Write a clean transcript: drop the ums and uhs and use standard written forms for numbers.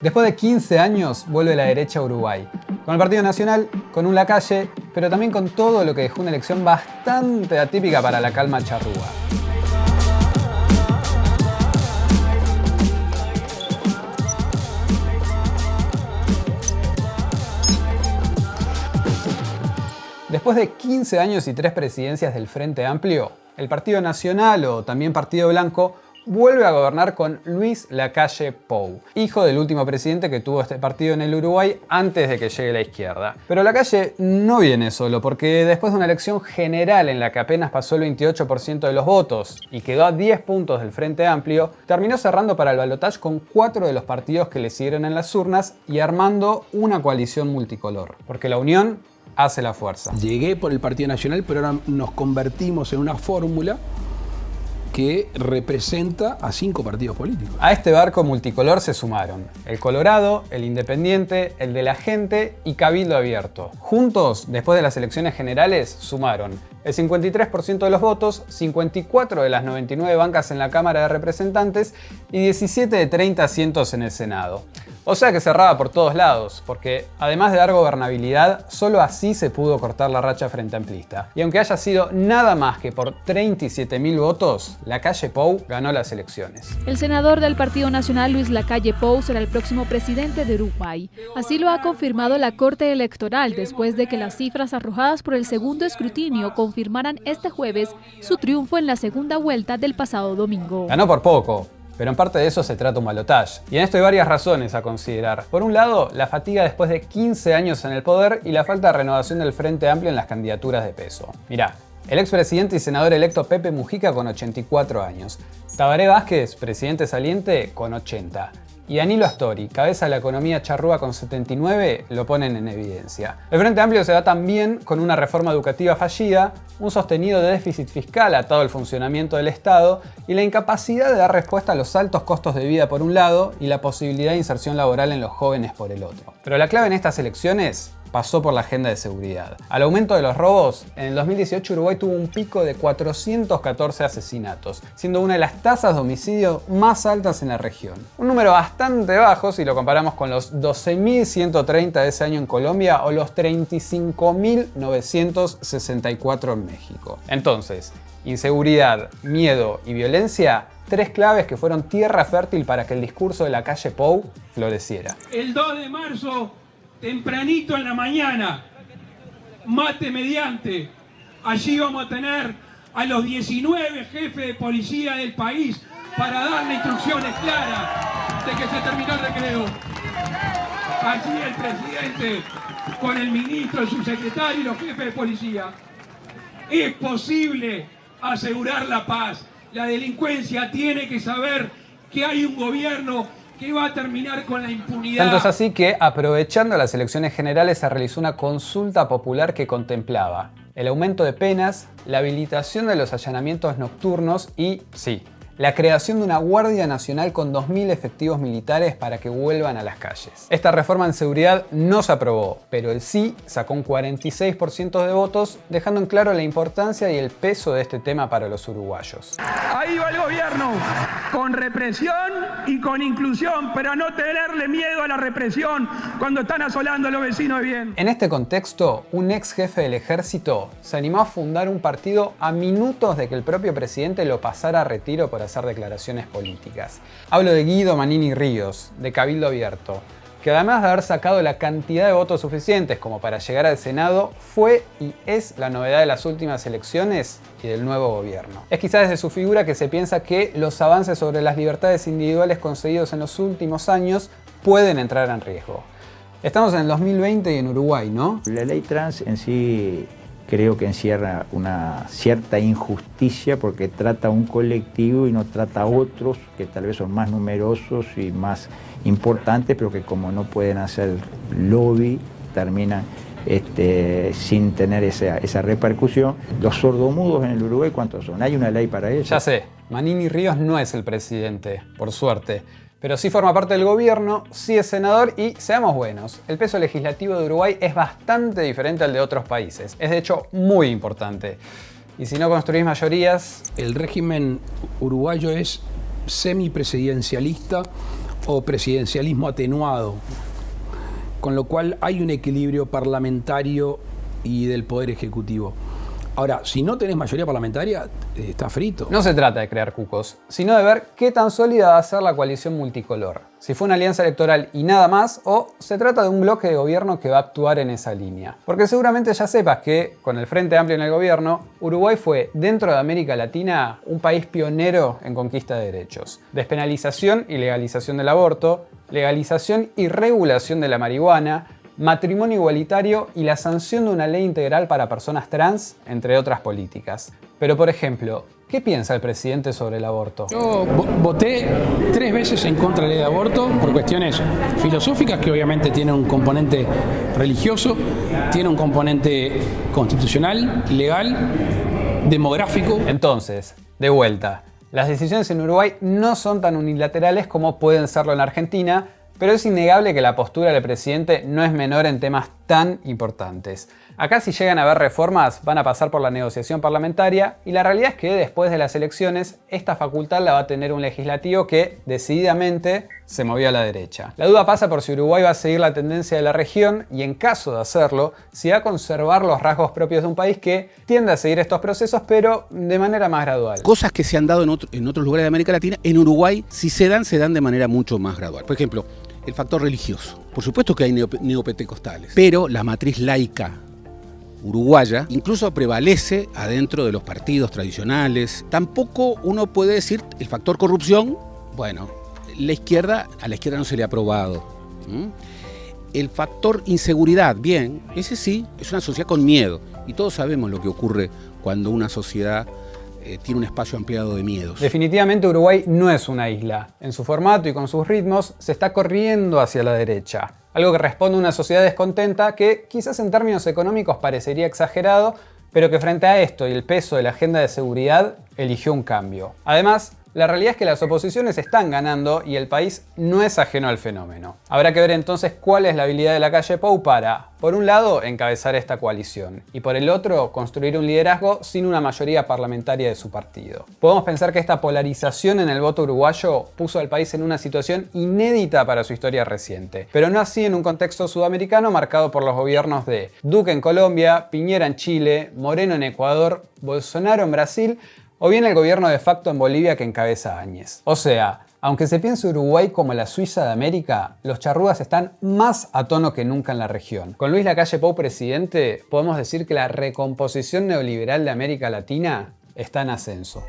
Después de 15 años vuelve la derecha a Uruguay, con el Partido Nacional, con un Lacalle, pero también con todo lo que dejó una elección bastante atípica para la calma charrúa. Después de 15 años y 3 presidencias del Frente Amplio, el Partido Nacional, o también Partido Blanco, vuelve a gobernar con Luis Lacalle Pou, hijo del último presidente que tuvo este partido en el Uruguay antes de que llegue la izquierda. Pero Lacalle no viene solo, porque después de una elección general en la que apenas pasó el 28% de los votos y quedó a 10 puntos del Frente Amplio, terminó cerrando para el balotaje con 4 de los partidos que le siguieron en las urnas y armando una coalición multicolor. Porque la unión hace la fuerza. Llegué por el Partido Nacional, pero ahora nos convertimos en una fórmula que representa a 5 partidos políticos. A este barco multicolor se sumaron el Colorado, el Independiente, el de la Gente y Cabildo Abierto. Juntos, después de las elecciones generales, sumaron el 53% de los votos, 54 de las 99 bancas en la Cámara de Representantes y 17 de 30 asientos en el Senado. O sea que cerraba por todos lados, porque además de dar gobernabilidad, solo así se pudo cortar la racha frente amplista. Y aunque haya sido nada más que por 37.000 votos, Lacalle Pou ganó las elecciones. El senador del Partido Nacional, Luis Lacalle Pou, será el próximo presidente de Uruguay. Así lo ha confirmado la Corte Electoral después de que las cifras arrojadas por el segundo escrutinio confirmaran este jueves su triunfo en la segunda vuelta del pasado domingo. Ganó por poco, pero en parte de eso se trata un balotaje. Y en esto hay varias razones a considerar. Por un lado, la fatiga después de 15 años en el poder y la falta de renovación del Frente Amplio en las candidaturas de peso. Mirá, el expresidente y senador electo Pepe Mujica con 84 años, Tabaré Vázquez, presidente saliente, con 80. Y Danilo Astori, cabeza de la economía charrúa con 79, lo ponen en evidencia. El Frente Amplio se da también con una reforma educativa fallida, un sostenido de déficit fiscal atado al funcionamiento del Estado y la incapacidad de dar respuesta a los altos costos de vida por un lado y la posibilidad de inserción laboral en los jóvenes por el otro. Pero la clave en estas elecciones pasó por la agenda de seguridad. Al aumento de los robos, en el 2018 Uruguay tuvo un pico de 414 asesinatos, siendo una de las tasas de homicidio más altas en la región. Un número bastante bajo si lo comparamos con los 12.130 de ese año en Colombia o los 35.964 en México. Entonces, inseguridad, miedo y violencia, 3 claves que fueron tierra fértil para que el discurso de Lacalle Pou floreciera. El 2 de marzo, tempranito en la mañana, mate mediante, allí vamos a tener a los 19 jefes de policía del país para darle instrucciones claras de que se terminó el recreo. Allí el presidente con el ministro, el subsecretario y los jefes de policía. Es posible asegurar la paz. La delincuencia tiene que saber que hay un gobierno que va a terminar con la impunidad. Tanto es así que, aprovechando las elecciones generales, se realizó una consulta popular que contemplaba el aumento de penas, la habilitación de los allanamientos nocturnos y, sí, la creación de una Guardia Nacional con 2.000 efectivos militares para que vuelvan a las calles. Esta reforma en seguridad no se aprobó, pero el sí sacó un 46% de votos, dejando en claro la importancia y el peso de este tema para los uruguayos. Ahí va el gobierno, con represión y con inclusión, pero a no tenerle miedo a la represión cuando están asolando a los vecinos de bien. En este contexto, un ex jefe del ejército se animó a fundar un partido a minutos de que el propio presidente lo pasara a retiro por hacer declaraciones políticas. Hablo de Guido Manini Ríos, de Cabildo Abierto, que además de haber sacado la cantidad de votos suficientes como para llegar al Senado, fue y es la novedad de las últimas elecciones y del nuevo gobierno. Es quizás desde su figura que se piensa que los avances sobre las libertades individuales conseguidos en los últimos años pueden entrar en riesgo. Estamos en el 2020 y en Uruguay, ¿no? La ley trans en sí creo que encierra una cierta injusticia porque trata a un colectivo y no trata a otros que tal vez son más numerosos y más importantes, pero que como no pueden hacer lobby, terminan sin tener esa repercusión. Los sordomudos en el Uruguay, ¿cuántos son? ¿Hay una ley para eso? Ya sé, Manini Ríos no es el presidente, por suerte. Pero sí forma parte del gobierno, sí es senador y, seamos buenos, el peso legislativo de Uruguay es bastante diferente al de otros países. Es de hecho muy importante. Y si no construís mayorías... El régimen uruguayo es semipresidencialista o presidencialismo atenuado, con lo cual hay un equilibrio parlamentario y del poder ejecutivo. Ahora, si no tenés mayoría parlamentaria, está frito. No se trata de crear cucos, sino de ver qué tan sólida va a ser la coalición multicolor. Si fue una alianza electoral y nada más, o se trata de un bloque de gobierno que va a actuar en esa línea. Porque seguramente ya sepas que, con el Frente Amplio en el gobierno, Uruguay fue, dentro de América Latina, un país pionero en conquista de derechos. Despenalización y legalización del aborto, legalización y regulación de la marihuana, matrimonio igualitario y la sanción de una ley integral para personas trans, entre otras políticas. Pero, por ejemplo, ¿qué piensa el presidente sobre el aborto? Yo voté 3 veces en contra de la ley de aborto por cuestiones filosóficas que obviamente tienen un componente religioso, tiene un componente constitucional, legal, demográfico. Entonces, de vuelta, las decisiones en Uruguay no son tan unilaterales como pueden serlo en Argentina, pero es innegable que la postura del presidente no es menor en temas tan importantes. Acá, si llegan a haber reformas, van a pasar por la negociación parlamentaria, y la realidad es que después de las elecciones esta facultad la va a tener un legislativo que decididamente se movió a la derecha. La duda pasa por si Uruguay va a seguir la tendencia de la región y, en caso de hacerlo, si va a conservar los rasgos propios de un país que tiende a seguir estos procesos, pero de manera más gradual. Cosas que se han dado en otros lugares de América Latina, en Uruguay, si se dan de manera mucho más gradual. Por ejemplo, el factor religioso. Por supuesto que hay neopentecostales, pero la matriz laica uruguaya incluso prevalece adentro de los partidos tradicionales. Tampoco uno puede decir el factor corrupción. Bueno, a la izquierda no se le ha aprobado. El factor inseguridad, bien, ese sí, es una sociedad con miedo. Y todos sabemos lo que ocurre cuando una sociedad tiene un espacio ampliado de miedos. Definitivamente Uruguay no es una isla. En su formato y con sus ritmos se está corriendo hacia la derecha. Algo que responde a una sociedad descontenta que quizás en términos económicos parecería exagerado, pero que frente a esto y el peso de la agenda de seguridad eligió un cambio. Además, la realidad es que las oposiciones están ganando y el país no es ajeno al fenómeno. Habrá que ver entonces cuál es la habilidad de Lacalle Pou para, por un lado, encabezar esta coalición y por el otro, construir un liderazgo sin una mayoría parlamentaria de su partido. Podemos pensar que esta polarización en el voto uruguayo puso al país en una situación inédita para su historia reciente, pero no así en un contexto sudamericano marcado por los gobiernos de Duque en Colombia, Piñera en Chile, Moreno en Ecuador, Bolsonaro en Brasil, o bien el gobierno de facto en Bolivia que encabeza Áñez. O sea, aunque se piense Uruguay como la Suiza de América, los charrúas están más a tono que nunca en la región. Con Luis Lacalle Pou presidente, podemos decir que la recomposición neoliberal de América Latina está en ascenso.